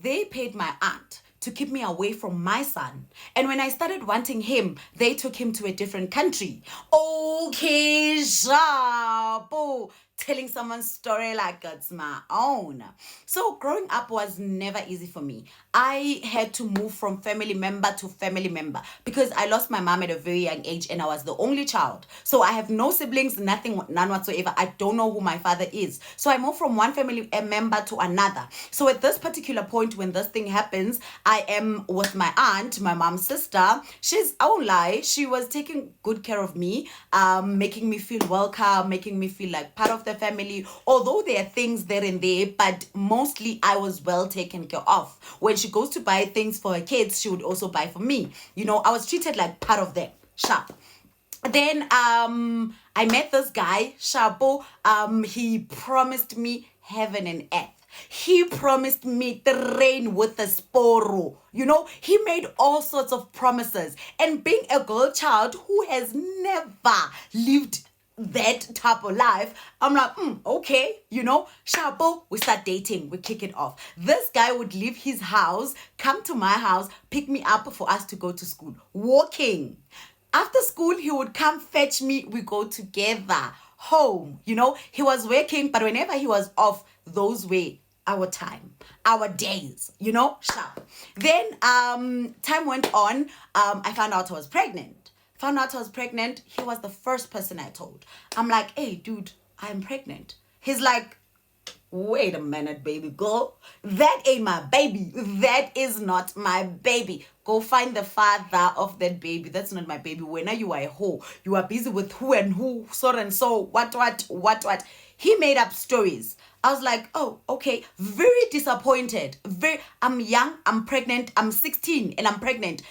they paid my aunt to keep me away from my son. And when I started wanting him, they took him to a different country. Okay, Jabo. Telling someone's story like it's my own. So growing up was never easy for me. I had to move from family member to family member because I lost my mom at a very young age and I was the only child. So I have no siblings, none whatsoever. I don't know who my father is. So I moved from one family member to another. So at this particular point when this thing happens, I am with my aunt, my mom's sister. I won't lie, she was taking good care of me, making me feel welcome, making me feel like part of the family. Although there are things there and there, but mostly I was well taken care of. When she goes to buy things for her kids, she would also buy for me. I was treated like part of them. Sharp. Then I met this guy, Shabo. He promised me heaven and earth. He promised me the rain with a sporo. He made all sorts of promises. And being a girl child who has never lived that type of life, I'm like, okay, Shabo, we start dating, we kick it off. This guy would leave his house, come to my house, pick me up for us to go to school, walking. After school, he would come fetch me, we go together home. He was working, but whenever he was off, those were our time, our days, sharp. Then time went on. I found out I was pregnant. He was the first person I told. I'm like, hey, dude, I'm pregnant. He's like, wait a minute, baby girl. That ain't my baby. That is not my baby. Go find the father of that baby. That's not my baby. When you are a hoe, you are busy with who and who, so and so, what. He made up stories. I was like, oh, okay. Very disappointed. I'm young, I'm pregnant, I'm 16 and I'm pregnant.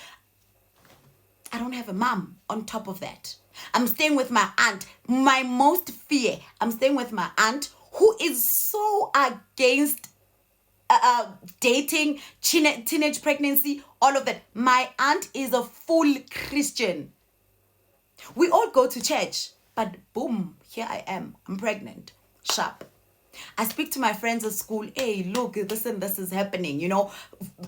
I don't have a mom on top of that. I'm staying with my aunt. My most fear, I'm staying with my aunt who is so against dating, teenage pregnancy, all of that. My aunt is a full Christian. We all go to church, but boom, here I am. I'm pregnant. Sharp. I speak to my friends at school. Hey, look, this and this is happening,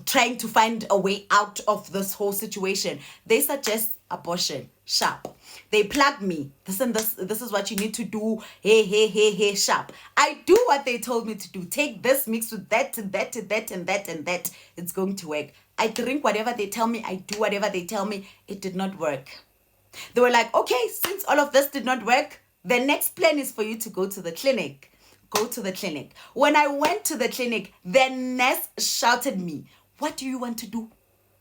trying to find a way out of this whole situation. They suggest abortion. Sharp. They plug me. This and this is what you need to do. Hey, sharp. I do what they told me to do. Take this, mix with that, and that, and that, and that, and that. It's going to work. I drink whatever they tell me. I do whatever they tell me. It did not work. They were like, okay, since all of this did not work, the next plan is for you to go to the clinic. Go to the clinic. When I went to the clinic, the nurse shouted me, what do you want to do?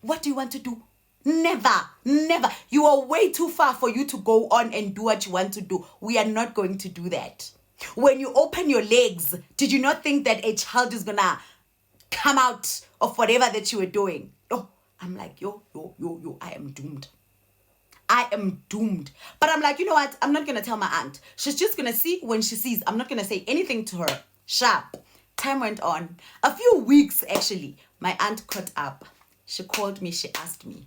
What do you want to do? Never. You are way too far for you to go on and do what you want to do. We are not going to do that. When you open your legs, did you not think that a child is gonna come out of whatever that you were doing? Oh, I'm like, yo, I am doomed. But I'm like, you know what? I'm not going to tell my aunt. She's just going to see when she sees. I'm not going to say anything to her. Sharp. Time went on. A few weeks, actually, my aunt caught up. She called me. She asked me.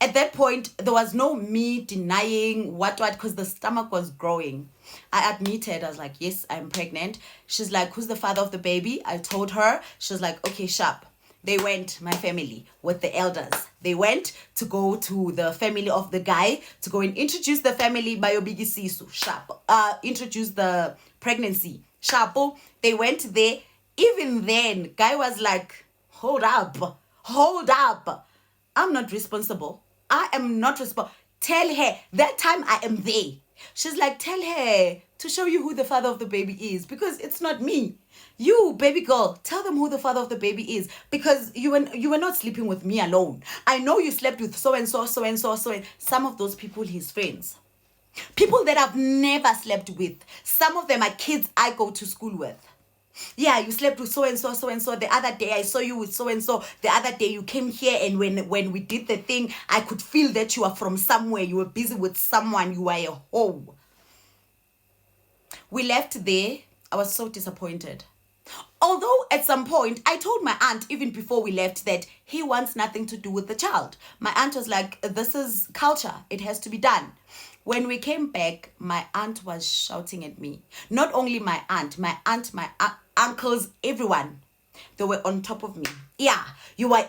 At that point, there was no me denying what, because the stomach was growing. I admitted. I was like, yes, I'm pregnant. She's like, who's the father of the baby? I told her. She was like, okay, sharp. They went, my family, with the elders. They went to go to the family of the guy to go and introduce the family, Bayobigi Sisu, sharp. Introduce the pregnancy, sharp. They went there. Even then, guy was like, hold up. I'm not responsible. I am not responsible. Tell her, that time I am there. She's like, tell her to show you who the father of the baby is, because it's not me. You, baby girl, tell them who the father of the baby is, because you were not sleeping with me alone. I know you slept with so and so. Some of those people, his friends. People that I've never slept with. Some of them are kids I go to school with. Yeah, you slept with so and so. The other day I saw you with so and so. The other day you came here, and when we did the thing, I could feel that you are from somewhere. You were busy with someone. You are a hoe. We left there. I was so disappointed. Although at some point, I told my aunt, even before we left, that he wants nothing to do with the child. My aunt was like, this is culture. It has to be done. When we came back, my aunt was shouting at me. Not only my aunt, my uncles, everyone. They were on top of me. Yeah,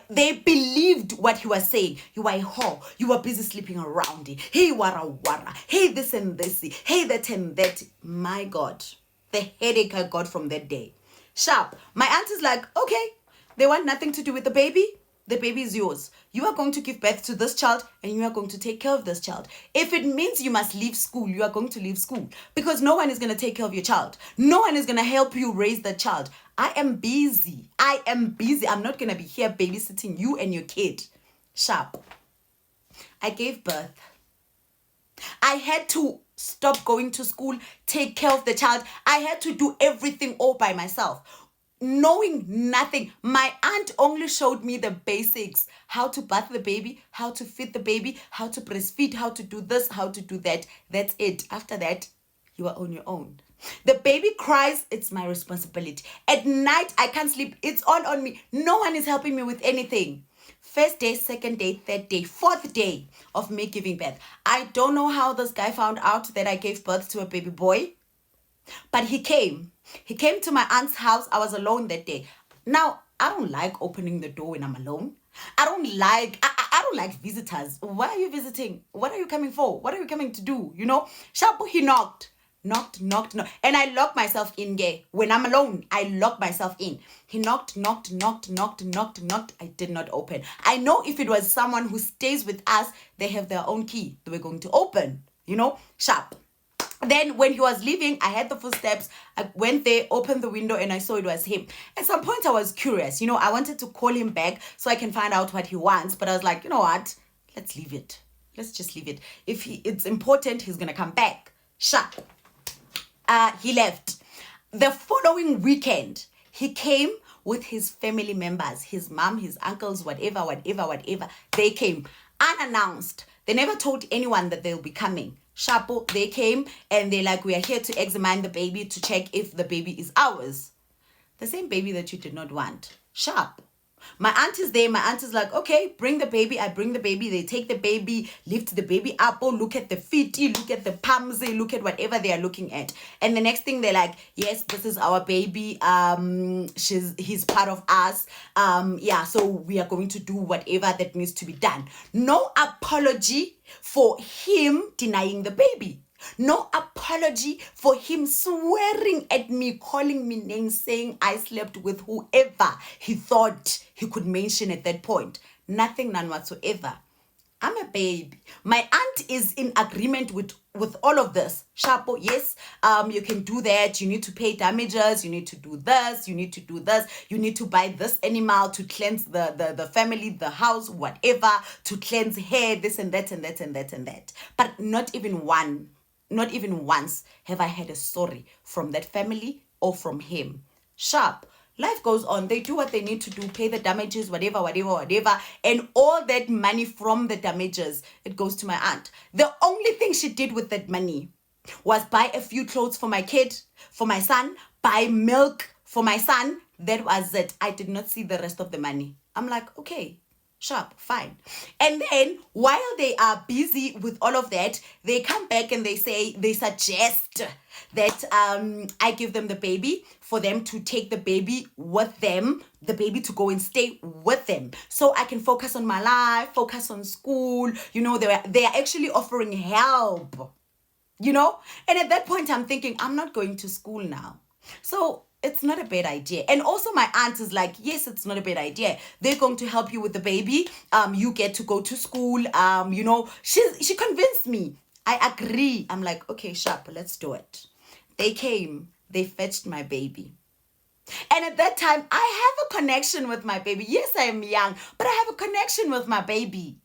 they believed what he was saying. You are a whore. You were busy sleeping around. Hey, wara wara. Hey, this and this. Hey, that and that. My God, the headache I got from that day. Sharp. My aunt is like, okay, they want nothing to do with the baby. The baby is yours. You are going to give birth to this child and you are going to take care of this child. If it means you must leave school, you are going to leave school because no one is going to take care of your child. No one is going to help you raise the child. I am busy. I'm not going to be here babysitting you and your kid. Sharp. I gave birth. I had to stop going to school, take care of the child. I had to do everything all by myself. Knowing nothing. My aunt only showed me the basics. How to bath the baby, how to feed the baby, how to breastfeed, how to do this, how to do that. That's it. After that, you are on your own. The baby cries, it's my responsibility. At night, I can't sleep. It's all on me. No one is helping me with anything. First day, second day, third day, fourth day of me giving birth. I don't know how this guy found out that I gave birth to a baby boy, but he came. He came to my aunt's house. I was alone that day. Now, I don't like opening the door when I'm alone. I don't like visitors. Why are you visiting? What are you coming for? What are you coming to do? You know? Shabu, he knocked. And I lock myself in gay. When I'm alone, I lock myself in. He knocked. I did not open. I know if it was someone who stays with us, they have their own key. They were going to open. You know? Sharp. Then when he was leaving, I had the footsteps. I went there, opened the window, and I saw it was him. At some point, I was curious. You know, I wanted to call him back so I can find out what he wants. But I was like, you know what? Let's leave it. Let's just leave it. If it's important, he's going to come back. Sharp. He left. The following weekend, he came with his family members, his mom, his uncles, whatever. They came unannounced. They never told anyone that they'll be coming. Shapo, they came and they're like, we are here to examine the baby to check if the baby is ours. The same baby that you did not want. Sharp. My aunt is there. My aunt is like, okay, bring the baby. I bring the baby. They take the baby, lift the baby up. Oh, look at the feet, look at the palms, look at whatever they are looking at. And the next thing they're like, yes, this is our baby. He's part of us. So we are going to do whatever that needs to be done. No apology for him denying the baby. No apology for him swearing at me, calling me names, saying I slept with whoever he thought he could mention at that point. Nothing, none whatsoever. I'm a baby. My aunt is in agreement with all of this. Shapo, yes, you can do that. You need to pay damages. You need to do this. You need to do this. You need to buy this animal to cleanse the family, the house, whatever, to cleanse hair, this and that and that and that and that. But not even once have I had a story from that family or from him. Sharp. Life goes on. They do what they need to do, pay the damages, whatever. And all that money from the damages, it goes to my aunt. The only thing she did with that money was buy a few clothes for my kid, for my son, buy milk for my son. That was it. I did not see the rest of the money. I'm like, okay. Sharp, fine. And then while they are busy with all of that, they come back and they suggest that I give them the baby for them to take the baby with them, the baby to go and stay with them. So I can focus on my life, focus on school. You know, they are actually offering help, you know. And at that point, I'm thinking, I'm not going to school now. So it's not a bad idea. And also my aunt is like, yes, it's not a bad idea. They're going to help you with the baby. You get to go to school. You know, she convinced me. I agree. I'm like, okay, sharp, let's do it. They came, they fetched my baby. And at that time, I have a connection with my baby. Yes, I am young, but I have a connection with my baby.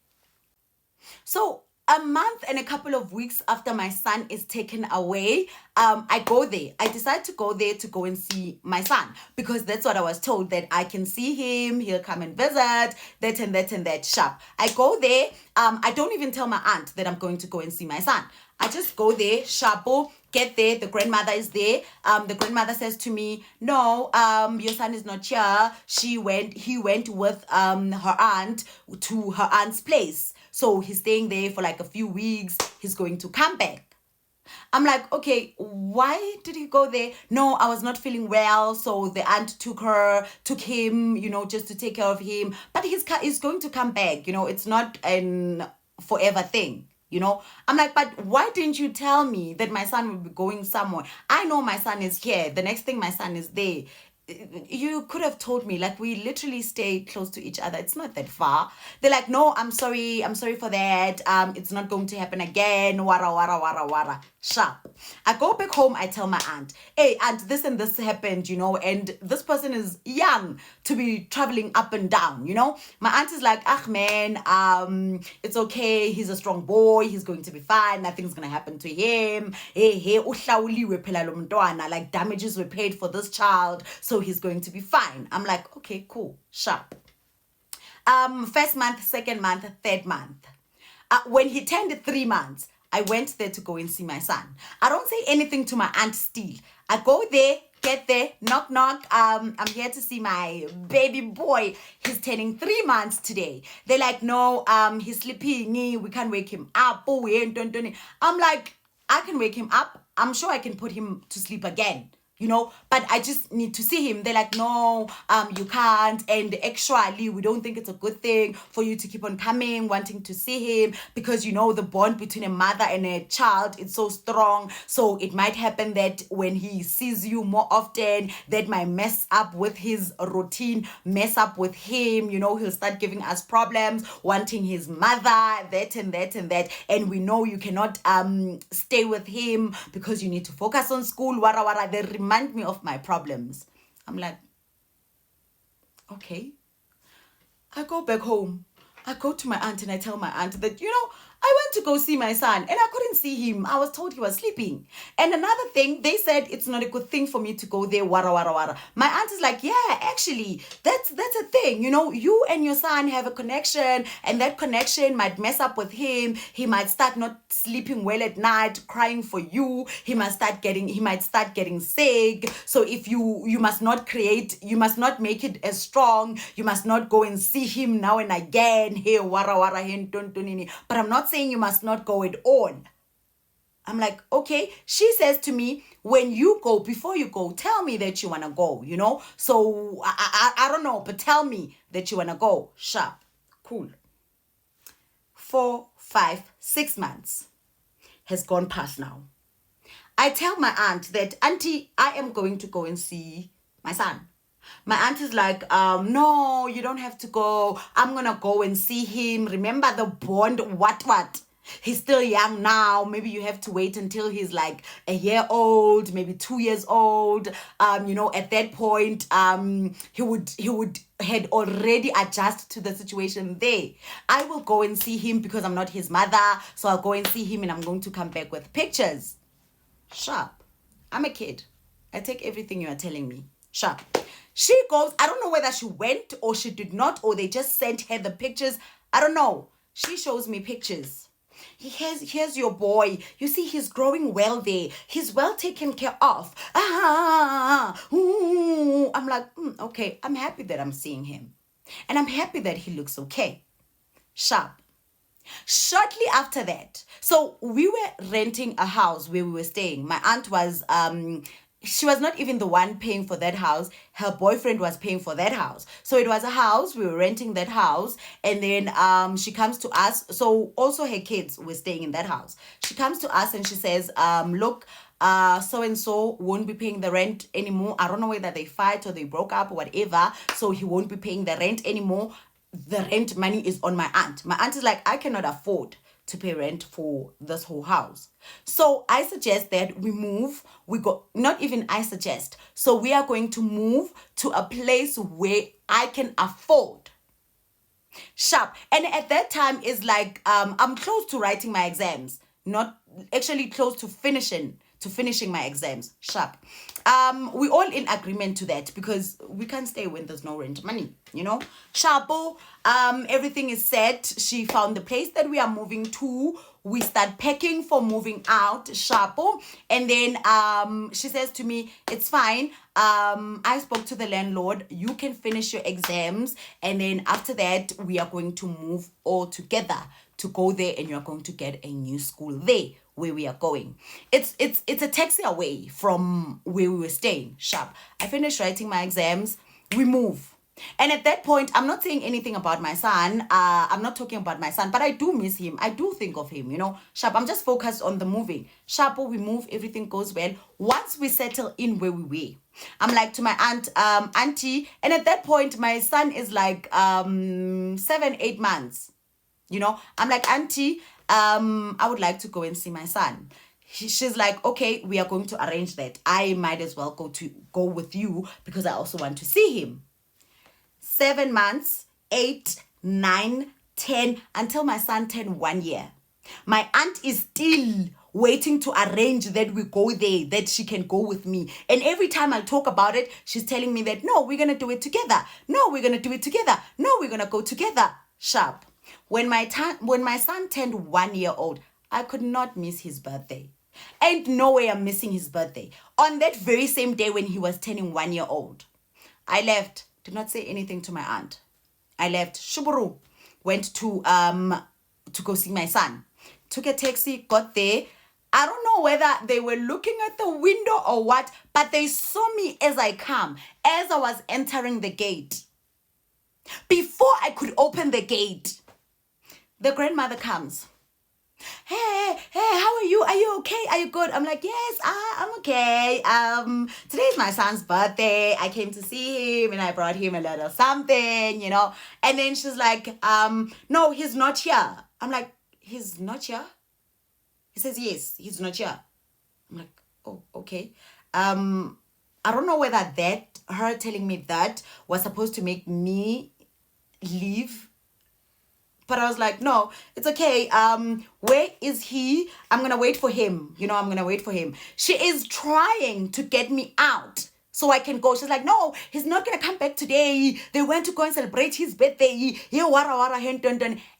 So a month and a couple of weeks after my son is taken away, I go there. I decide to go there to go and see my son because that's what I was told, that I can see him, he'll come and visit, that and that and that. Sharp. I go there. I don't even tell my aunt that I'm going to go and see my son. I just go there, sharpo, get there. The grandmother is there. The grandmother says to me, no, your son is not here. He went with her aunt to her aunt's place. So he's staying there for like a few weeks. He's going to come back. I'm like, okay, why did he go there? No, I was not feeling well, so the aunt took him, just to take care of him. But he's going to come back, it's not an forever thing. I'm like, but why didn't you tell me that my son would be going somewhere? I know my son is here. The next thing, my son is there. You could have told me. Like, we literally stay close to each other. It's not that far. They're like, no, I'm sorry for that. It's not going to happen again. Wara wara wara wara. Sharp. I go back home. I tell my aunt, hey aunt, this and this happened, and this person is young to be traveling up and down. My aunt is like, ah man, it's okay, he's a strong boy, he's going to be fine, nothing's gonna happen to him. Hey, uhlawuliwe phela lo mntwana, like damages were paid for this child, so he's going to be fine. I'm like, okay, cool, sharp. First month, second month, third month. When he turned 3 months, I went there to go and see my son. I don't say anything to my aunt still. I go there, get there, knock, knock. I'm here to see my baby boy. He's turning 3 months today. They're like, no, he's sleeping. We can't wake him up. I'm like, I can wake him up. I'm sure I can put him to sleep again. But I just need to see him. They're like, no, you can't. And actually, we don't think it's a good thing for you to keep on coming, wanting to see him, because, the bond between a mother and a child is so strong. So it might happen that when he sees you more often, that might mess up with his routine, mess up with him. He'll start giving us problems, wanting his mother, that and that and that. And we know you cannot stay with him because you need to focus on school. Wara wara. They remind me of my problems. I'm like, okay. I go back home. I go to my aunt and I tell my aunt that, I went to go see my son and I couldn't see him. I was told he was sleeping. And another thing, they said it's not a good thing for me to go there, wara wara wara. My aunt is like, yeah, actually, that's a thing. You and your son have a connection, and that connection might mess up with him. He might start not sleeping well at night, crying for you. He might start getting sick. So if you must not make it as strong. You must not go and see him now and again. Hey, wara wara, hen tontonini. But I'm not saying you must not go at all. I'm like, okay. She says to me, when you go, before you go, tell me that you want to go, So I don't know, but tell me that you want to go. Sharp. Cool. 4, 5, 6 months has gone past now. I tell my aunt that, auntie, I am going to go and see my son. My aunt is like, no, you don't have to go. I'm going to go and see him. Remember the bond, what? He's still young now. Maybe you have to wait until he's like a year old, maybe 2 years old. At that point, he would had already adjusted to the situation there. I will go and see him because I'm not his mother. So I'll go and see him and I'm going to come back with pictures. Sharp. I'm a kid. I take everything you are telling me. Sharp. She goes, I don't know whether she went or she did not, or they just sent her the pictures. I don't know. She shows me pictures. Here's your boy. You see, he's growing well there. He's well taken care of. I'm like, okay, I'm happy that I'm seeing him. And I'm happy that he looks okay. Sharp. Shortly after that, so we were renting a house where we were staying. My aunt was she was not even the one paying for that house. Her boyfriend was paying for that house. So it was a house. We were renting that house. And then she comes to us. So also her kids were staying in that house. She comes to us and she says, look, so-and-so won't be paying the rent anymore. I don't know whether they fight or they broke up or whatever. So he won't be paying the rent anymore. The rent money is on my aunt. My aunt is like, I cannot afford to pay rent for this whole house. So I suggest that we move. Not even I suggest. So we are going to move to a place where I can afford. Sharp. And at that time is like, I'm close to writing my exams. Not actually close to finishing my exams. Sharp. We all in agreement to that because we can't stay when there's no rent money, Sharpo. Everything is set. She found the place that we are moving to. We start packing for moving out. Sharpo. And then she says to me, it's fine. I spoke to the landlord. You can finish your exams. And then after that, we are going to move all together to go there, and you're going to get a new school there where we are going. It's a taxi away from where we were staying. Sharp. I finished writing my exams. We move. And at that point, I'm not saying anything about my son. I'm not talking about my son, but I do miss him. I do think of him, Sharp. I'm just focused on the moving. Sharp, we move, everything goes well. Once we settle in where we were, I'm like to my auntie, and at that point, my son is like 7-8 months. I'm like, auntie, I would like to go and see my son. She's like, okay, we are going to arrange that. I might as well go with you because I also want to see him. 7 months, 8, 9, 10, until my son turned 1 year. My aunt is still waiting to arrange that we go there, that she can go with me. And every time I talk about it, she's telling me that, no, we're going to do it together. No, we're going to do it together. No, we're going to go together. Sharp. When my son turned 1 year old, I could not miss his birthday. Ain't no way I'm missing his birthday. On that very same day when he was turning 1 year old, I left. Did not say anything to my aunt. I left. Shuburu. Went to go see my son. Took a taxi, got there. I don't know whether they were looking at the window or what, but they saw me as I come, as I was entering the gate. Before I could open the gate, the grandmother comes. Hey, how are you? Are you okay? Are you good? I'm like, yes, I'm okay. Today's my son's birthday. I came to see him and I brought him a little something, And then she's like, no, he's not here. I'm like, he's not here? He says, yes, he's not here. I'm like, oh, okay. I don't know whether her telling me that was supposed to make me leave. But I was like, no, it's okay. Where is he? I'm going to wait for him. I'm going to wait for him. She is trying to get me out so I can go. She's like, no, he's not going to come back today. They went to go and celebrate his birthday.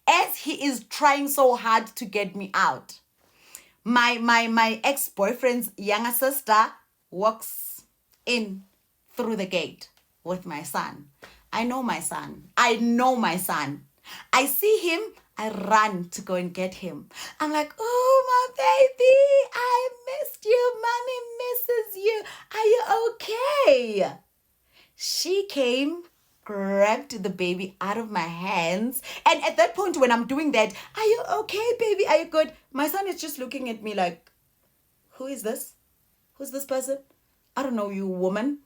As he is trying so hard to get me out. My ex-boyfriend's younger sister walks in through the gate with my son. I know my son. I see him, I run to go and get him. I'm like, oh, my baby, I missed you. Mommy misses you. Are you okay? She came, grabbed the baby out of my hands. And at that point, when I'm doing that, are you okay, baby? Are you good? My son is just looking at me like, who is this? Who's this person? I don't know you, woman.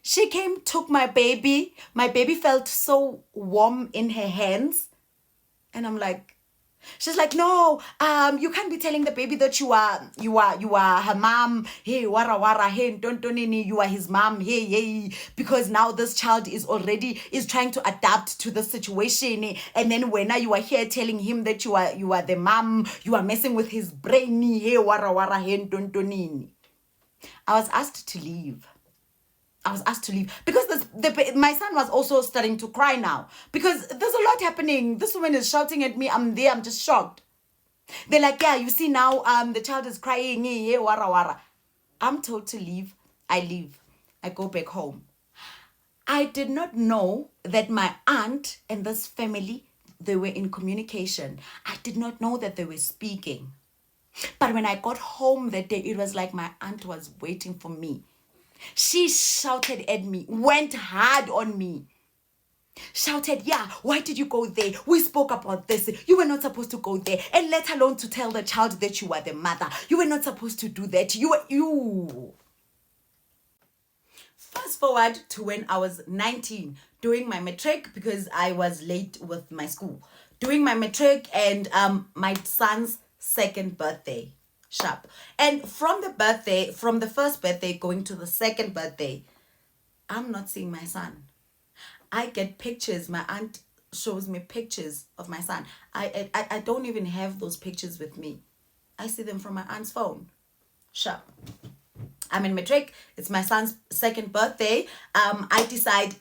She came, took my baby. My baby felt so warm in her hands. And I'm like, she's like, no, you can't be telling the baby that you are her mom. Hey, wara, hey, don't, you are his mom. Hey, because now this child is trying to adapt to the situation. And then when you are here telling him that you are the mom, you are messing with his brain. Hey, wara, hey, don't. I was asked to leave. Because my son was also starting to cry now because there's a lot happening. This woman is shouting at me. I'm there. I'm just shocked. They're like, yeah, you see now, the child is crying. Yeah, wara. I'm told to leave. I leave. I go back home. I did not know that my aunt and this family, they were in communication. I did not know that they were speaking. But when I got home that day, it was like my aunt was waiting for me. She shouted at me, went hard on me. Shouted, yeah, why did you go there? We spoke about this. You were not supposed to go there. And let alone to tell the child that you were the mother. You were not supposed to do that. You. Fast forward to when I was 19, doing my matric because I was late with my school. Doing my matric and my son's second birthday. Sharp. And from the first birthday going to the second birthday, I'm not seeing my son. I get pictures. My aunt shows me pictures of my son. I don't even have those pictures with me. I see them from my aunt's phone. Sharp. I'm in matric. It's my son's second birthday. I decide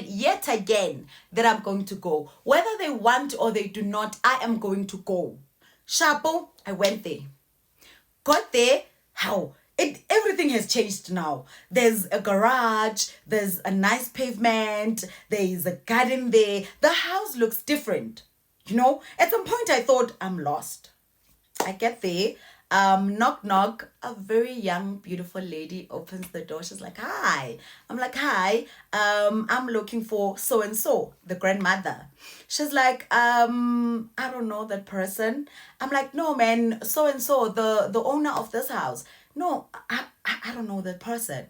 yet again, that I'm going to go. Whether they want or they do not, I am going to go. Sharpo, I went there. Got there, everything has changed now. There's a garage, there's a nice pavement, there is a garden there. The house looks different. At some point I thought I'm lost. I get there, knock knock. A very young, beautiful lady opens the door. She's like, "Hi." I'm like, "Hi. I'm looking for so and so, the grandmother." She's like, I don't know that person." I'm like, "No, man, so and so, the owner of this house." "No, I don't know that person."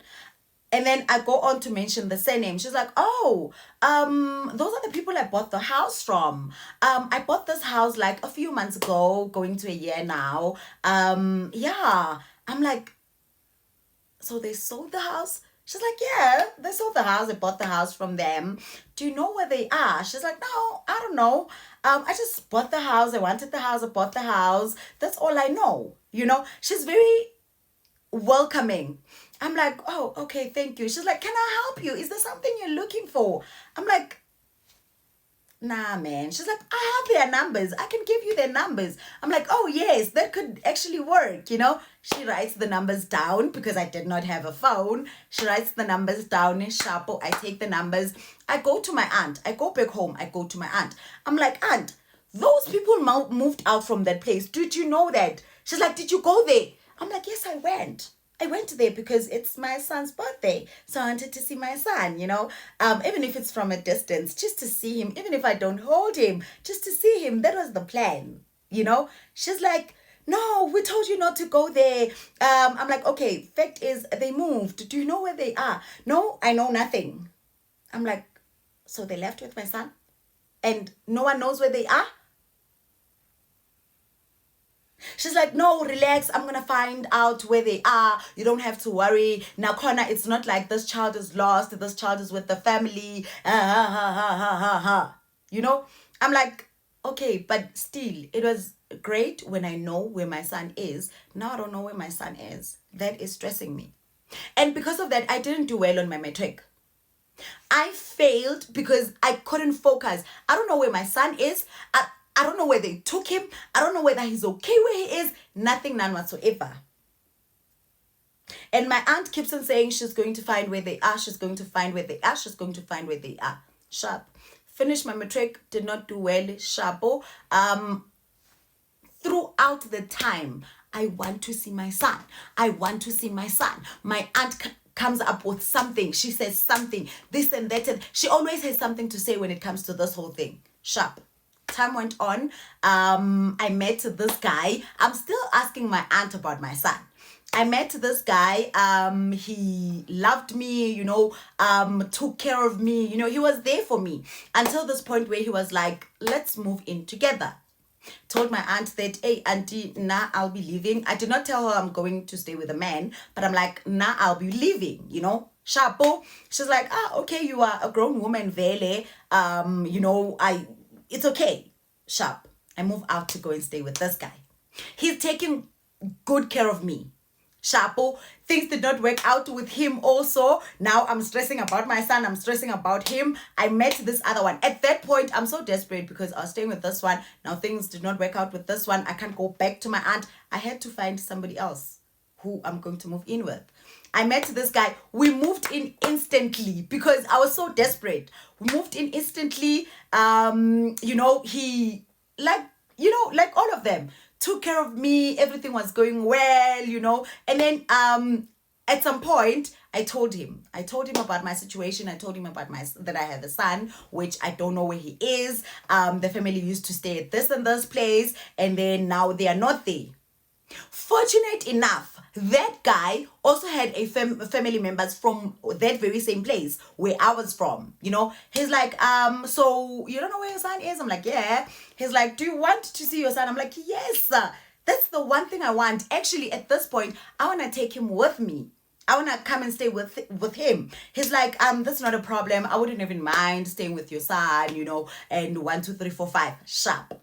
And then I go on to mention the surname. She's like, "Oh, those are the people I bought the house from. I bought this house like a few months ago, going to a year now. Yeah." I'm like, "So they sold the house?" She's like, "Yeah, they sold the house. I bought the house from them. Do you know where they are?" She's like, "No, I don't know. I just bought the house. I wanted the house. I bought the house. That's all I know." She's very welcoming. I'm like, "Oh, okay, thank you." She's like, "Can I help you? Is there something you're looking for?" I'm like, "Nah, man." She's like, "I have their numbers. I can give you their numbers." I'm like, "Oh, yes, that could actually work. She writes the numbers down because I did not have a phone. She writes the numbers down in Sharpo. I take the numbers. I go to my aunt. I go back home. I go to my aunt. I'm like, "Aunt, those people moved out from that place. Did you know that?" She's like, "Did you go there?" I'm like, "Yes, I went. I went there because it's my son's birthday. So I wanted to see my son. Even if it's from a distance, just to see him, even if I don't hold him, just to see him. That was the plan. She's like, "No, we told you not to go there." I'm like, "Okay, fact is, they moved. Do you know where they are?" "No, I know nothing." I'm like, "So they left with my son? And no one knows where they are?" She's like, "No, relax. I'm going to find out where they are. You don't have to worry. Now, Connor, it's not like this child is lost. This child is with the family. I'm like, "Okay, but still, it was great when I know where my son is. Now I don't know where my son is. That is stressing me." And because of that, I didn't do well on my matric. I failed because I couldn't focus. I don't know where my son is. I don't know where they took him. I don't know whether he's okay where he is. Nothing, none whatsoever. And my aunt keeps on saying she's going to find where they are. She's going to find where they are. She's going to find where they are. Sharp. Finished my matric. Did not do well. Sharpo. Throughout the time, I want to see my son. I want to see my son. My aunt comes up with something. She says something, this and that. And she always has something to say when it comes to this whole thing. Sharp. Time went on. I met this guy. I'm still asking my aunt about my son. I met this guy. He loved me, took care of me. He was there for me until this point where he was like, "Let's move in together." Told my aunt that, "Hey, auntie, nah, I'll be leaving." I did not tell her I'm going to stay with a man, but I'm like, "Nah, I'll be leaving, Sharpo." She's like, "Okay, you are a grown woman, Vele. It's okay." Sharp. I move out to go and stay with this guy. He's taking good care of me. Sharpo. Things did not work out with him also. Now I'm stressing about my son. I'm stressing about him. I met this other one. At that point, I'm so desperate because I was staying with this one. Now things did not work out with this one. I can't go back to my aunt. I had to find somebody else who I'm going to move in with. I met this guy. We moved in instantly because I was so desperate. We moved in instantly. He like all of them took care of me. Everything was going well. And then at some point I told him about my situation. I told him about that I have a son, which I don't know where he is. The family used to stay at this and this place, and then now they are not there. Fortunate enough, that guy also had a family members from that very same place where I was from. He's like, "So you don't know where your son is?" I'm like, "Yeah." He's like, "Do you want to see your son?" I'm like, "Yes, sir. That's the one thing I want." Actually, at this point, I want to take him with me. I want to come and stay with him. He's like, "That's not a problem. I wouldn't even mind staying with your son, and 1, 2, 3, 4, 5. Sharp.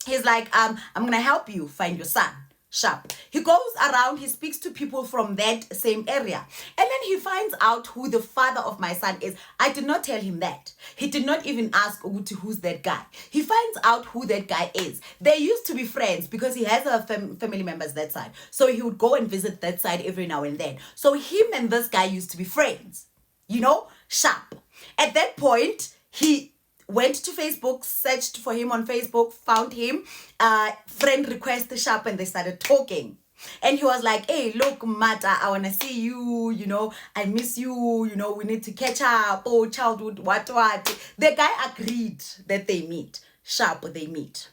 He's like, "I'm going to help you find your son." Sharp. He goes around, he speaks to people from that same area. And then he finds out who the father of my son is. I did not tell him that. He did not even ask Uguti who's that guy. He finds out who that guy is. They used to be friends because he has a family members that side. So he would go and visit that side every now and then. So him and this guy used to be friends. Sharp. At that point, went to Facebook, searched for him on Facebook, found him, friend request sharp, and they started talking. And he was like, hey, look, Mata, I want to see you, I miss you, we need to catch up, oh, childhood, what. The guy agreed that they meet. Sharp, they meet.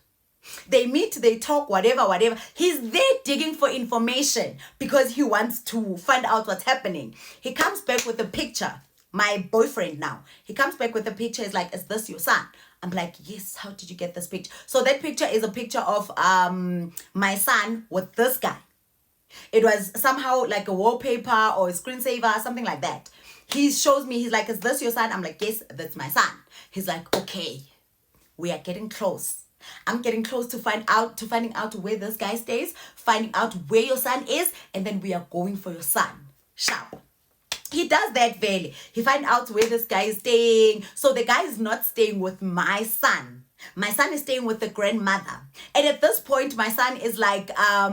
They meet, they talk, whatever. He's there digging for information because he wants to find out what's happening. He comes back with a picture. My boyfriend now. He comes back with a picture. He's like, is this your son? I'm like, yes, how did you get this picture? So that picture is a picture of my son with this guy. It was somehow like a wallpaper or a screensaver, something like that. He shows me, he's like, is this your son? I'm like, yes, that's my son. He's like, okay, we are getting close. I'm getting close to finding out where this guy stays, finding out where your son is, and then we are going for your son. Sharp. He does that fairly. He finds out where this guy is staying. So the guy is not staying with my son. My son is staying with the grandmother. And at this point, my son is like, at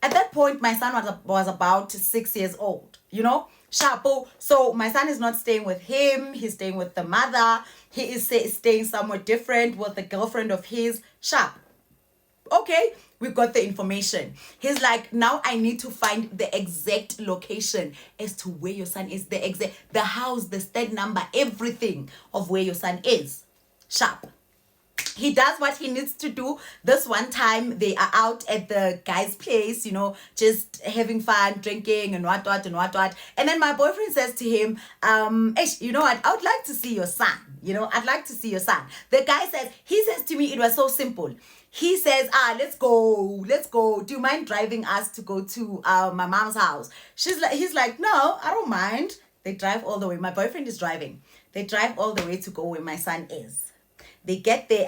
that point, my son was about 6 years old, Sharpo. So my son is not staying with him. He's staying with the mother. He is staying somewhere different with the girlfriend of his. Sharp. Okay, we got the information. He's like, now I need to find the exact location as to where your son is. The house, the state number, everything of where your son is. Sharp. He does what he needs to do. This one time they are out at the guy's place, just having fun, drinking and what. And then my boyfriend says to him, you know what? I would like to see your son. I'd like to see your son. The guy he says to me, it was so simple. He says, let's go. Do you mind driving us to go to my mom's house? He's like, no, I don't mind. They drive all the way. My boyfriend is driving. They drive all the way to go where my son is. They get there,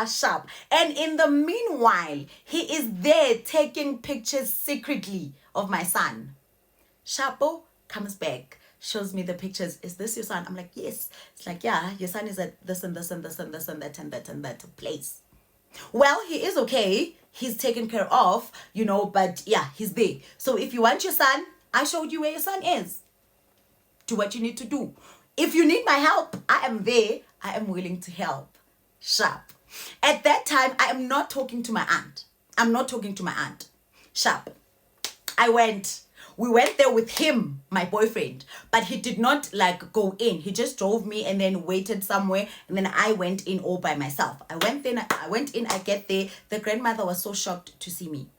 sharp. And in the meanwhile, he is there taking pictures secretly of my son. Sharpo comes back, shows me the pictures. Is this your son? I'm like, yes. It's like, yeah, your son is at this and this and this and this and that and that and that place. Well, he is okay. He's taken care of, but yeah, he's there. So if you want your son, I showed you where your son is. Do what you need to do. If you need my help, I am there. I am willing to help. Sharp. At that time, I am not talking to my aunt. Sharp. We went there with him, my boyfriend, but he did not go in. He just drove me and then waited somewhere, and then I went in all by myself. I went in, I get there. The grandmother was so shocked to see me.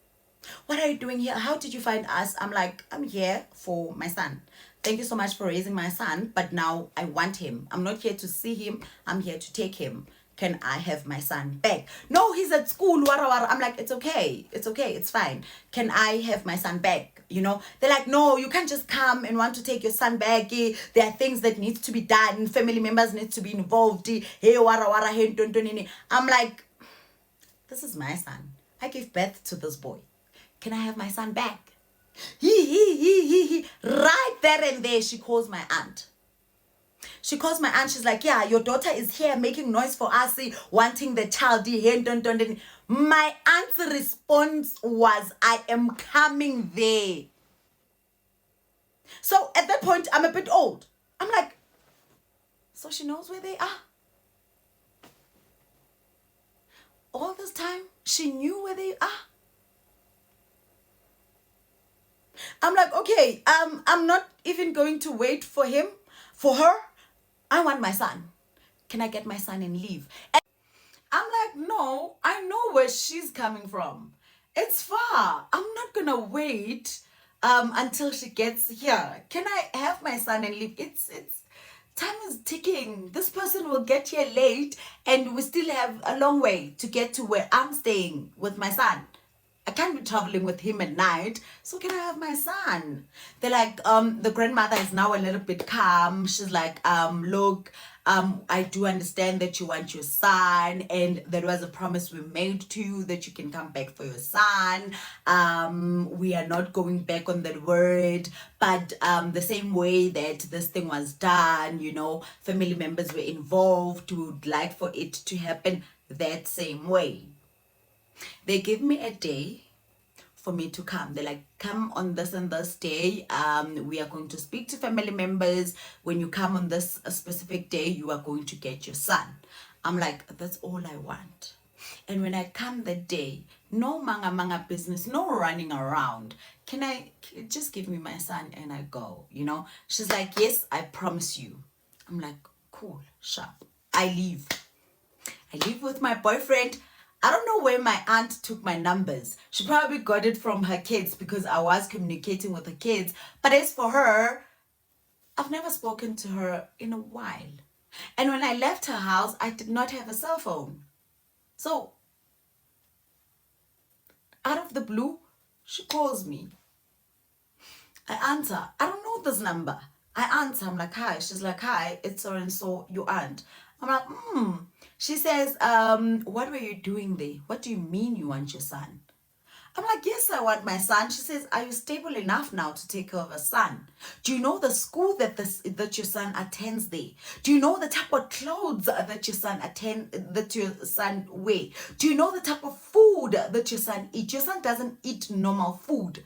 What are you doing here? How did you find us? I'm like, I'm here for my son. Thank you so much for raising my son, but now I want him. I'm not here to see him. I'm here to take him. Can I have my son back? No, he's at school. I'm like, it's okay. It's fine. Can I have my son back? They're like, no, you can't just come and want to take your son back. There are things that need to be done. Family members need to be involved. Hey, I'm like, this is my son. I gave birth to this boy. Can I have my son back? Right there and there, she calls my aunt. She's like, yeah, your daughter is here making noise for us, wanting the child. My aunt's response was, I am coming there. So at that point, I'm a bit old. I'm like, so she knows where they are? All this time, she knew where they are? I'm like, okay, I'm not even going to wait for her. I want my son. Can I get my son and leave? And I'm like, no, I know where she's coming from. It's far. I'm not going to wait until she gets here. Can I have my son and leave? It's time is ticking. This person will get here late and we still have a long way to get to where I'm staying with my son. I can't be traveling with him at night. So can I have my son? They're like, the grandmother is now a little bit calm. She's like, look, I do understand that you want your son, and there was a promise we made to you that you can come back for your son. We are not going back on that word, but the same way that this thing was done, family members were involved. We would like for it to happen that same way. They give me a day for me to come. They're like, come on this and this day. We are going to speak to family members. When you come on this specific day, you are going to get your son. I'm like, that's all I want. And when I come the day, no manga business, no running around. Just give me my son and I go, you know? She's like, yes, I promise you. I'm like, cool, sharp. I leave with my boyfriend. I don't know where my aunt took my numbers. She probably got it from her kids because I was communicating with the kids. But as for her, I've never spoken to her in a while. And when I left her house, I did not have a cell phone. So, out of the blue, she calls me. I answer. I don't know this number. I answer. I'm like, hi. She's like, hi, it's so and so, your aunt. I'm like, She says, what were you doing there? What do you mean you want your son? I'm like, yes, I want my son. She says, are you stable enough now to take care of a son? Do you know the school that your son attends there? Do you know the type of clothes that your son wear? Do you know the type of food that your son eats? Your son doesn't eat normal food.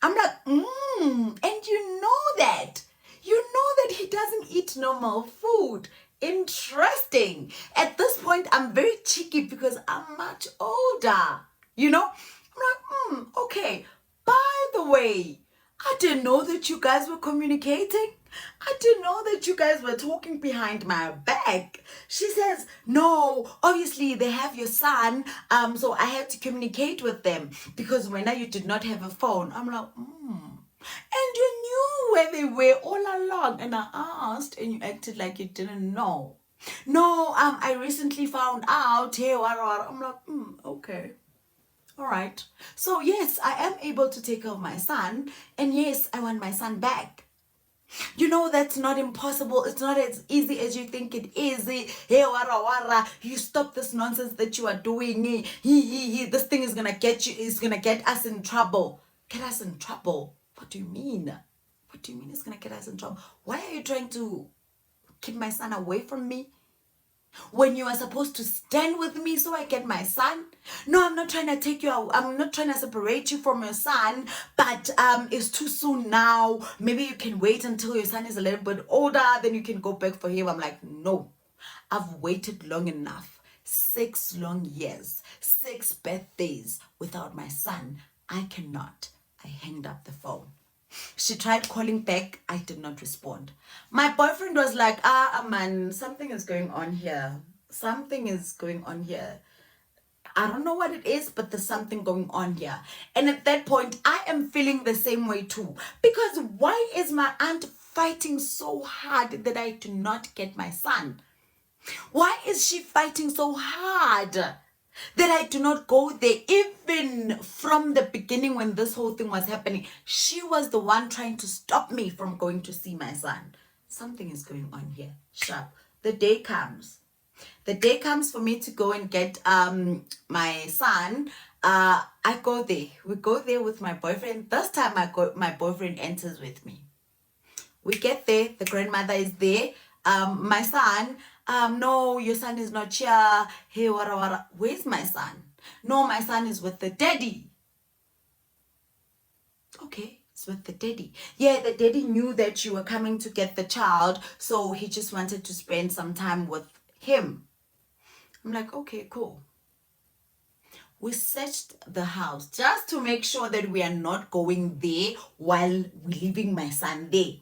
I'm like, and you know that. You know that he doesn't eat normal food. Interesting. At this point, I'm very cheeky because I'm much older. You know? I'm like, okay. By the way, I didn't know that you guys were communicating. I didn't know that you guys were talking behind my back. She says, no, obviously they have your son. So I had to communicate with them because when you did not have a phone. I'm like, And you knew where they were all along. And I asked and you acted like you didn't know. No, I recently found out. Hey, I'm like, okay. All right. So yes, I am able to take care of my son. And yes, I want my son back. You know that's not impossible. It's not as easy as you think it is. Hey, you stop this nonsense that you are doing. This thing is gonna get you. Is gonna get us in trouble. Get us in trouble. What do you mean? What do you mean it's gonna get us in trouble? Why are you trying to keep my son away from me? When you are supposed to stand with me so I get my son? No, I'm not trying to take you out. I'm not trying to separate you from your son, but it's too soon now. Maybe you can wait until your son is a little bit older, then you can go back for him. I'm like, no, I've waited long enough. 6 long years, 6 birthdays without my son. I cannot. I hanged up the phone. She tried calling back. I did not respond. My boyfriend was like, man, something is going on here. Something is going on here. I don't know what it is, but there's something going on here. And at that point, I am feeling the same way too. Because why is my aunt fighting so hard that I do not get my son? Why is she fighting so hard that I do not go there? Even from the beginning when this whole thing was happening, she was the one trying to stop me from going to see my son. Something is going on here. Sharp. The day comes. The day comes for me to go and get my son. I go there. We go there with my boyfriend. This time my boyfriend enters with me. We get there. The grandmother is there. My son, no, your son is not here. Hey, wara. Where's my son? No, my son is with the daddy. Okay, it's with the daddy. Yeah, the daddy knew that you were coming to get the child, so he just wanted to spend some time with him. I'm like, okay, cool. We searched the house just to make sure that we are not going there while leaving my son there.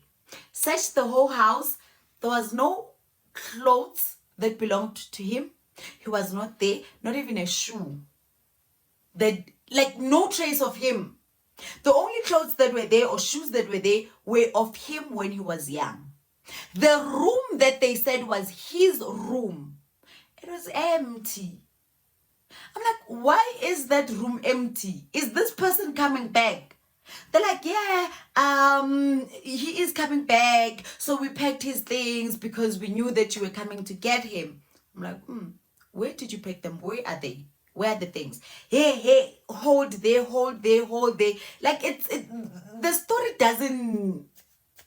Searched the whole house. There was no clothes that belonged to him. He was not there, not even a shoe. Like no trace of him. The only clothes that were there or shoes that were there were of him when he was young. The room that they said was his room, it was empty. I'm like, why is that room empty? Is this person coming back? They're like, yeah, he is coming back. So we packed his things because we knew that you were coming to get him. I'm like, where did you pack them? Where are they? Where are the things? Hey, hold there. Like the story doesn't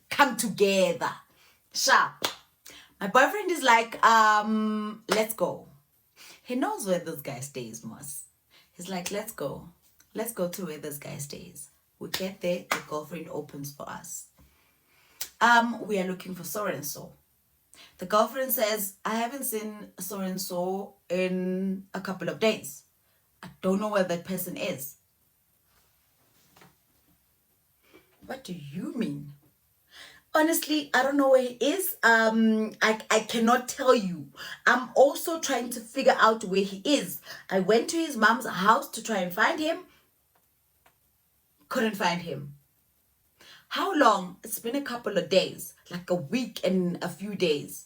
come together. Sharp. My boyfriend is like, let's go. He knows where this guy stays, Moss. He's like, let's go. Let's go to where this guy stays. We get there, the girlfriend opens for us. We are looking for so and so. The girlfriend says, I haven't seen so and so in a couple of days. I don't know where that person is. What do you mean? Honestly, I don't know where he is. I cannot tell you. I'm also trying to figure out where he is. I went to his mom's house to try and find him. Couldn't find him. How long? It's been a couple of days, like a week and a few days.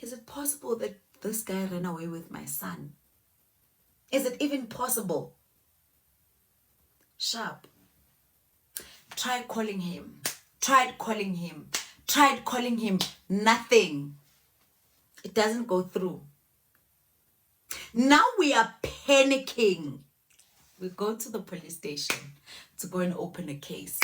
Is it possible that this guy ran away with my son? Is it even possible? Sharp. Tried calling him. Nothing. It doesn't go through. Now we are panicking. We go to the police station to go and open a case.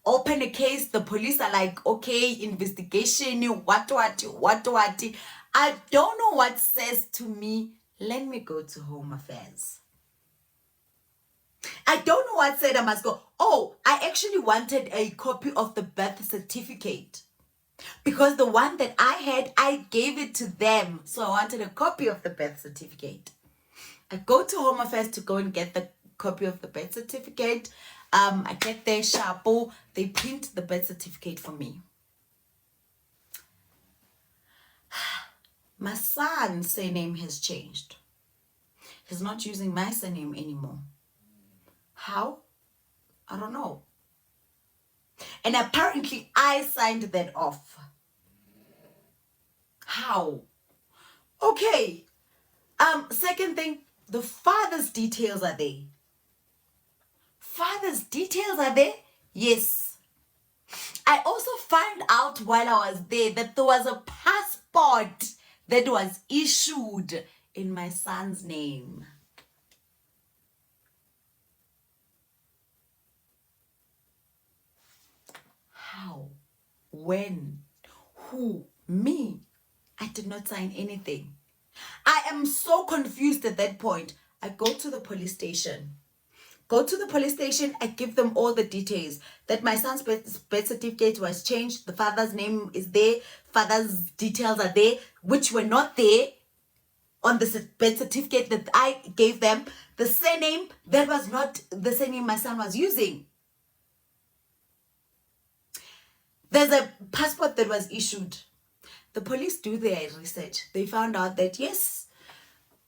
The police are like, okay, investigation, what. I don't know what says to me, let me go to Home Affairs. I don't know what said I must go. Oh, I actually wanted a copy of the birth certificate. Because the one that I had, I gave it to them. So I wanted a copy of the birth certificate. I go to Home Affairs to go and get the copy of the birth certificate. I get there, sharpo. They print the birth certificate for me. My son's surname has changed. He's not using my surname anymore. How? I don't know. And apparently I signed that off. How? Okay. Second thing, the father's details are there. Father's details are there? Yes. I also found out while I was there that there was a passport that was issued in my son's name. How? When? Who? Me? I did not sign anything. I am so confused at that point. I go to the police station. I give them all the details. That my son's birth certificate was changed. The father's name is there. Father's details are there, which were not there on the birth certificate that I gave them. The surname, that was not the surname my son was using. There's a passport that was issued. The police do their research. They found out that yes,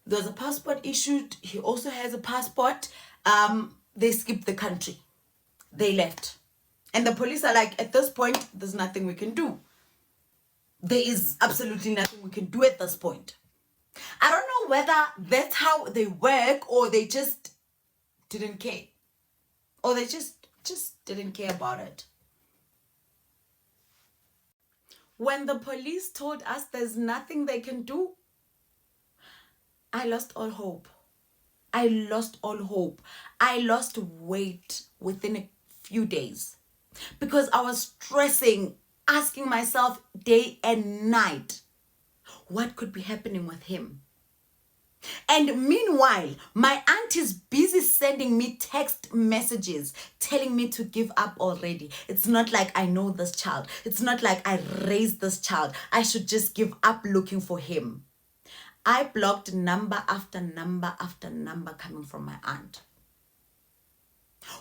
there's a passport issued. He also has a passport. They skipped the country. They left. And the police are like, at this point, there's nothing we can do. There is absolutely nothing we can do at this point. I don't know whether that's how they work or they just didn't care. Or they just didn't care about it. When the police told us there's nothing they can do, I lost all hope. I lost weight within a few days because I was stressing, asking myself day and night, what could be happening with him? And meanwhile, my aunt is busy sending me text messages telling me to give up already. It's not like I know this child. It's not like I raised this child. I should just give up looking for him. I blocked number after number after number coming from my aunt.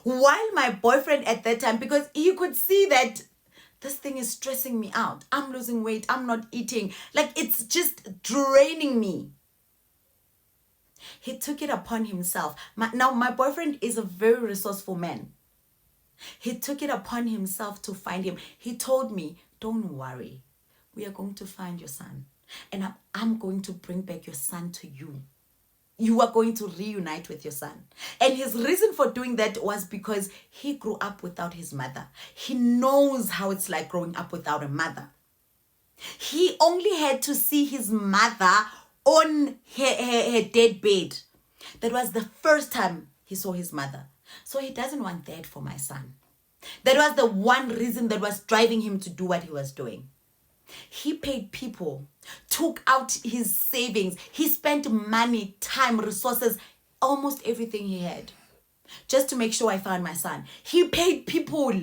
While my boyfriend at that time, because he could see that this thing is stressing me out. I'm losing weight. I'm not eating. Like, it's just draining me. He took it upon himself. Now, my boyfriend is a very resourceful man. He took it upon himself to find him. He told me, don't worry. We are going to find your son. And I'm going to bring back your son to you. You are going to reunite with your son. And his reason for doing that was because he grew up without his mother. He knows how it's like growing up without a mother. He only had to see his mother on her dead bed. That was the first time he saw his mother. So he doesn't want that for my son. That was the one reason that was driving him to do what he was doing. He paid people, took out his savings. He spent money, time, resources almost everything he had just to make sure I found my son. He paid people.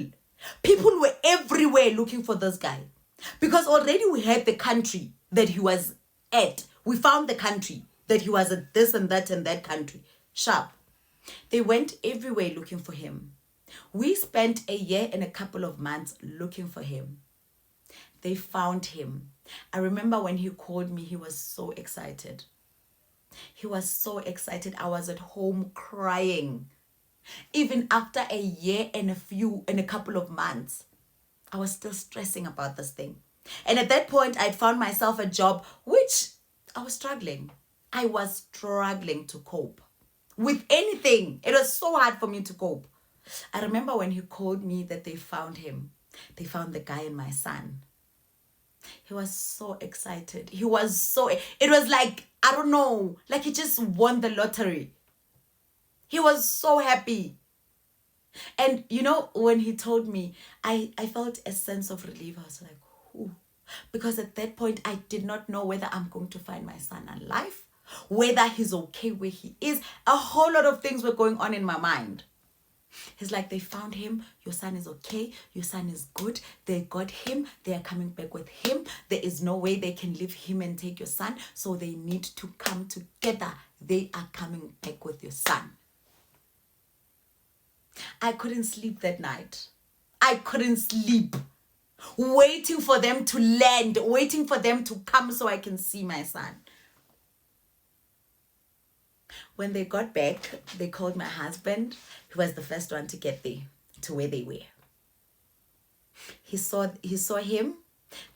People were everywhere looking for this guy. Because already we had the country that he was at. We found the country that he was at, this and that country. Sharp. They went everywhere looking for him. We spent a year and a couple of months looking for him. They found him. I remember when he called me, he was so excited. He was so excited. I was at home crying. Even after a year and a couple of months, I was still stressing about this thing. And at that point, I'd found myself a job, which I was struggling. I was struggling to cope with anything. It was so hard for me to cope. I remember when he called me that they found him. They found the guy and my son. He was so excited. It was like, I don't know, like he just won the lottery. He was so happy. And you know, when he told me, I felt a sense of relief. I was like, ooh. Because at that point, I did not know whether I'm going to find my son alive, whether he's okay where he is. A whole lot of things were going on in my mind. He's like, they found him. Your son is okay. Your son is good. They got him. They are coming back with him. There is no way they can leave him and take your son. So they need to come together. They are coming back with your son. I couldn't sleep that night. I couldn't sleep. Waiting for them to land. Waiting for them to come so I can see my son. When they got back, they called my husband. He was the first one to get there, to where they were. He saw him.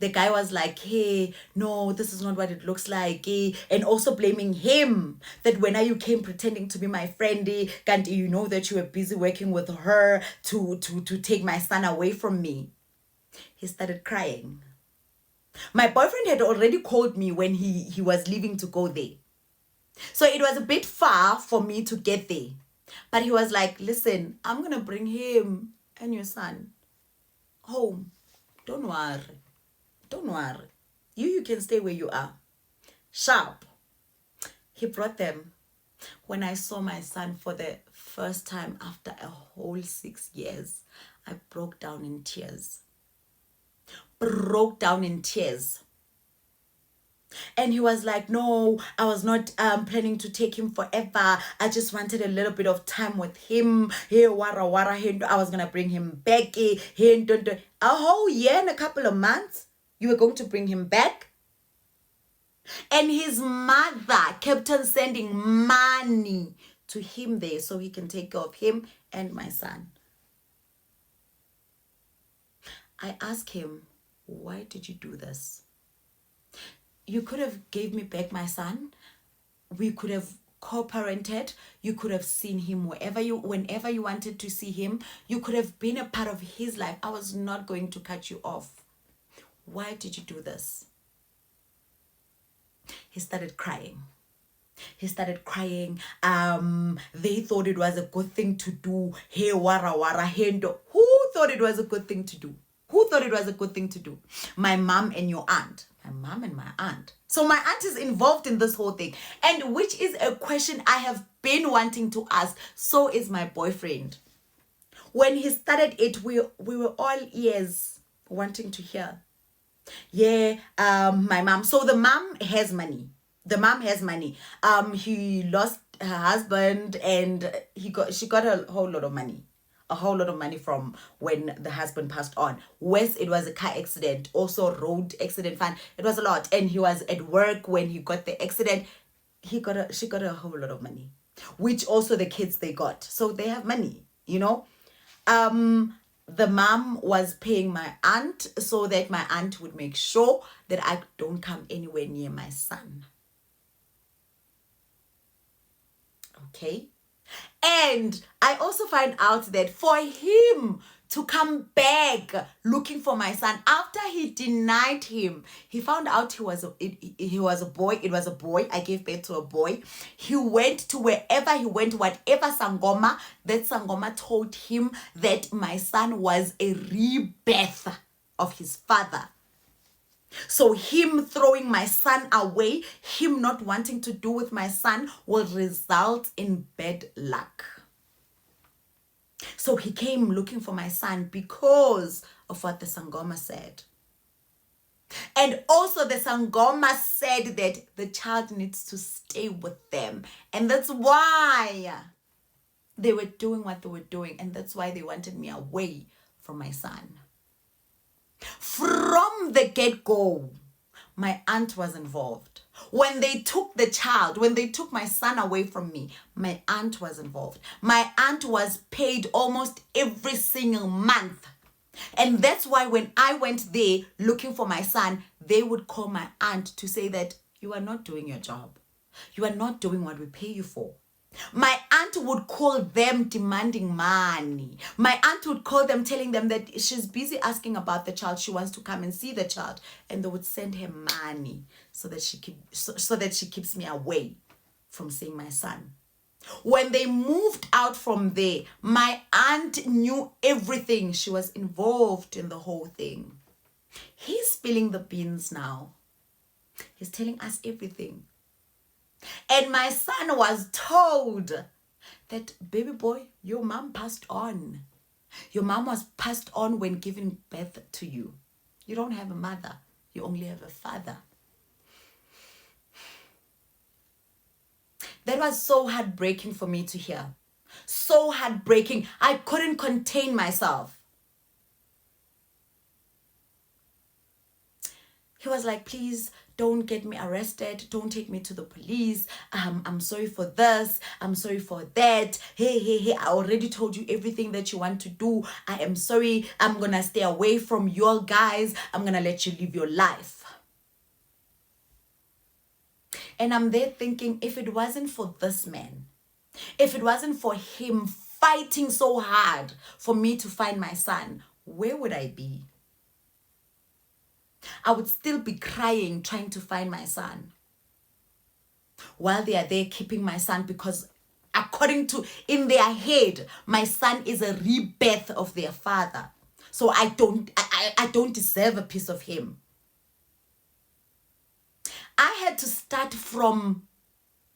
The guy was like, hey, no, this is not what it looks like. And also blaming him that when you came pretending to be my friend, can't you know that you were busy working with her to take my son away from me? He started crying. My boyfriend had already called me when he was leaving to go there. So it was a bit far for me to get there. But he was like, listen, I'm going to bring him and your son home. Don't worry. Don't worry. You can stay where you are. Sharp. He brought them. When I saw my son for the first time after a whole 6 years, I broke down in tears. Broke down in tears. And he was like, no, I was not planning to take him forever. I just wanted a little bit of time with him. Hey, wara. I was going to bring him back. A whole year and a couple of months, you were going to bring him back? And his mother kept on sending money to him there so he can take care of him and my son. I asked him, why did you do this? You could have gave me back my son. We could have co-parented. You could have seen him whenever you wanted to see him. You could have been a part of his life. I was not going to cut you off. Why did you do this? He started crying. They thought it was a good thing to do. Hey, wara hendo. Who thought it was a good thing to do? My mom and your aunt. My mom and my aunt. So my aunt is involved in this whole thing. And which is a question I have been wanting to ask. So is my boyfriend. When he started it, we were all ears wanting to hear. My mom. So the mom has money. He lost her husband and she got a whole lot of money. A whole lot of money from when the husband passed on. Wes, it was a car accident, also road accident fund. It was a lot. And he was at work when he got the accident. She got a whole lot of money, which also the kids they got. So they have money, you know. The mom was paying my aunt so that my aunt would make sure that I don't come anywhere near my son. Okay. And I also find out that for him to come back looking for my son after he denied him, he found out he was a boy. It was a boy. I gave birth to a boy. He went to wherever he went, whatever Sangoma, that Sangoma told him that my son was a rebirth of his father. So him throwing my son away, him not wanting to do with my son, will result in bad luck. So he came looking for my son because of what the Sangoma said. And also the Sangoma said that the child needs to stay with them. And that's why they were doing what they were doing. And that's why they wanted me away from my son. From the get-go, my aunt was involved. When they took the child, when they took my son away from me, my aunt was involved. My aunt was paid almost every single month. And that's why when I went there looking for my son, they would call my aunt to say that you are not doing your job. You are not doing what we pay you for. My aunt would call them demanding money. My aunt would call them telling them that she's busy asking about the child. She wants to come and see the child. And they would send her money so that she keeps me away from seeing my son. When they moved out from there, my aunt knew everything. She was involved in the whole thing. He's spilling the beans now. He's telling us everything. And my son was told that, baby boy, your mom passed on. Your mom was passed on when giving birth to you. You don't have a mother. You only have a father. That was so heartbreaking for me to hear. So heartbreaking. I couldn't contain myself. He was like, please don't get me arrested. Don't take me to the police. I'm sorry for this. I'm sorry for that. Hey, I already told you everything that you want to do. I am sorry. I'm going to stay away from your guys. I'm going to let you live your life. And I'm there thinking, if it wasn't for this man, if it wasn't for him fighting so hard for me to find my son, where would I be? I would still be crying trying to find my son while they are there keeping my son, because according to in their head, my son is a rebirth of their father. So I don't deserve a piece of him. I had to start from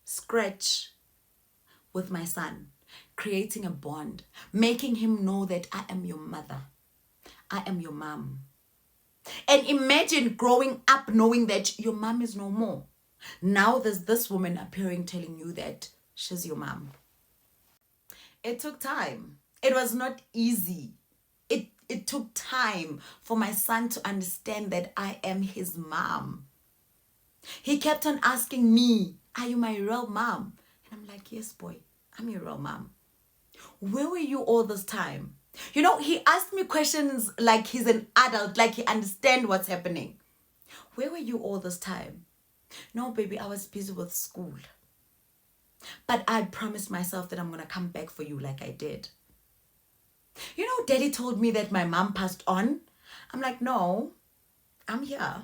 scratch with my son, creating a bond, making him know that I am your mother. I am your mom. And imagine growing up knowing that your mom is no more. Now there's this woman appearing telling you that she's your mom. It took time. It was not easy. It took time for my son to understand that I am his mom. He kept on asking me, are you my real mom? And I'm like, yes, boy, I'm your real mom. Where were you all this time? You know, he asked me questions like he's an adult, like he understands what's happening. Where were you all this time? No, baby, I was busy with school. But I promised myself that I'm going to come back for you like I did. You know, Daddy told me that my mom passed on. I'm like, no, I'm here.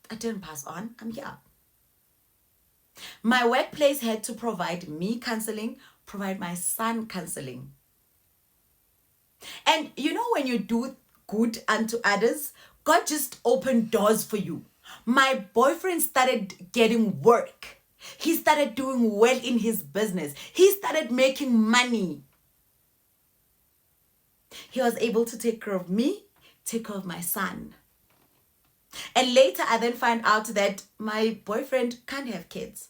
I didn't pass on. I'm here. My workplace had to provide me counseling, provide my son counseling. And you know, when you do good unto others, God just opened doors for you. My boyfriend started getting work. He started doing well in his business. He started making money. He was able to take care of me, take care of my son. And later I then find out that my boyfriend can't have kids.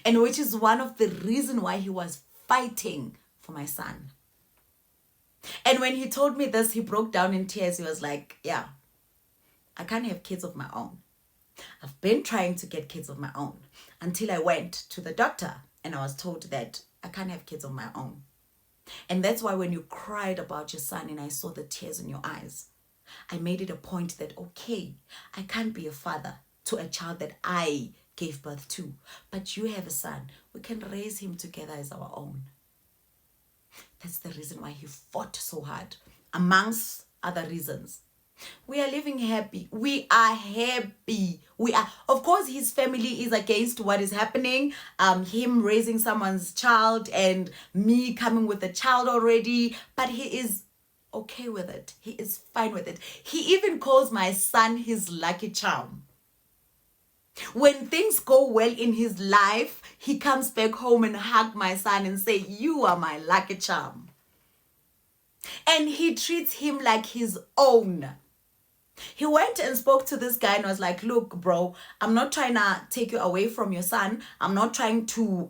And which is one of the reasons why he was fighting for my son. And when he told me this, he broke down in tears. He was like, yeah, I can't have kids of my own. I've been trying to get kids of my own until I went to the doctor and I was told that I can't have kids of my own. And that's why when you cried about your son and I saw the tears in your eyes, I made it a point that, okay, I can't be a father to a child that I gave birth to, but you have a son. We can raise him together as our own. That's the reason why he fought so hard, amongst other reasons. We are living happy. We are happy. Of course, his family is against what is happening. Him raising someone's child and me coming with a child already. But he is okay with it. He is fine with it. He even calls my son his lucky charm. When things go well in his life, he comes back home and hug my son and say, you are my lucky charm. And he treats him like his own. He went and spoke to this guy and was like, look, bro, I'm not trying to take you away from your son. I'm not trying to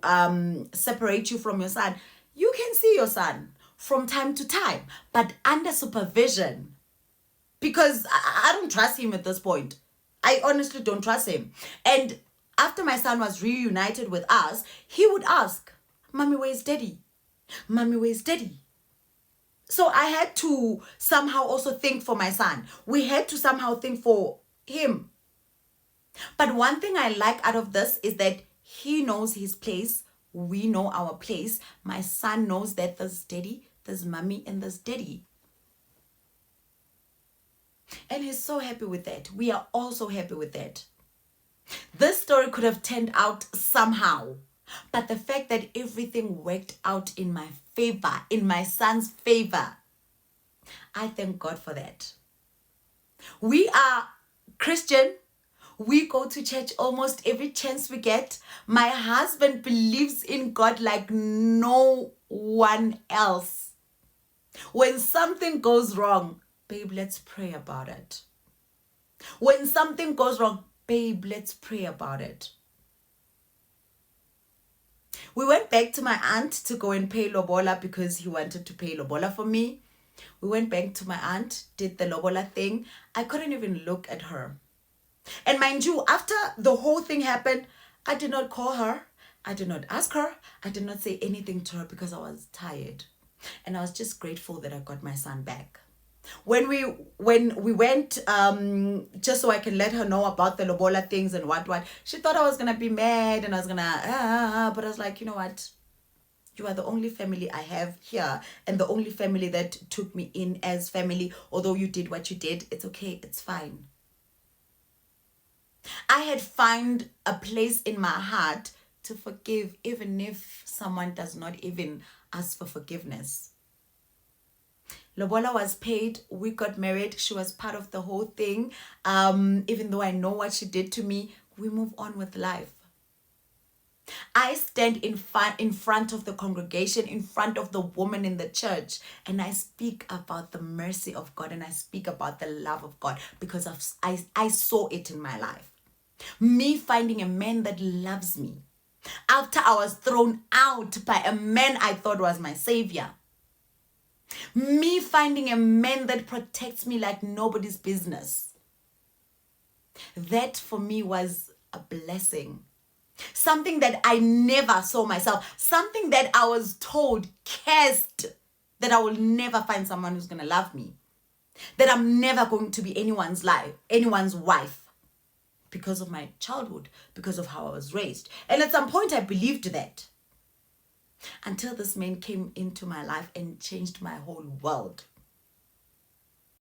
separate you from your son. You can see your son from time to time, but under supervision. Because I don't trust him at this point. I honestly don't trust him. And after my son was reunited with us, he would ask, Mommy, where's daddy? Mommy, where's daddy? So I had to somehow also think for my son. We had to somehow think for him. But one thing I like out of this is that he knows his place. We know our place. My son knows that there's daddy, there's mommy, and there's daddy. And he's so happy with that. We are also happy with that. This story could have turned out somehow. But the fact that everything worked out in my favor, in my son's favor, I thank God for that. We are Christian. We go to church almost every chance we get. My husband believes in God like no one else. When something goes wrong, babe, let's pray about it. When something goes wrong, babe, let's pray about it. We went back to my aunt to go and pay lobola because he wanted to pay lobola for me. We went back to my aunt, did the lobola thing. I couldn't even look at her. And mind you, after the whole thing happened, I did not call her. I did not ask her. I did not say anything to her because I was tired. And I was just grateful that I got my son back. When we went, just so I can let her know about the lobola things and what, she thought I was going to be mad and I was going to, but I was like, you know what? You are the only family I have here and the only family that took me in as family. Although you did what you did, it's okay. It's fine. I had found a place in my heart to forgive even if someone does not even ask for forgiveness. Lobola was paid. We got married. She was part of the whole thing. Even though I know what she did to me, we move on with life. I stand in front of the congregation, in front of the woman in the church, and I speak about the mercy of God and I speak about the love of God because I saw it in my life. Me finding a man that loves me after I was thrown out by a man I thought was my savior. Me finding a man that protects me like nobody's business. That for me was a blessing. Something that I never saw myself. Something that I was told, cursed, that I will never find someone who's going to love me. That I'm never going to be anyone's wife. Because of my childhood, because of how I was raised. And at some point I believed that. Until this man came into my life and changed my whole world.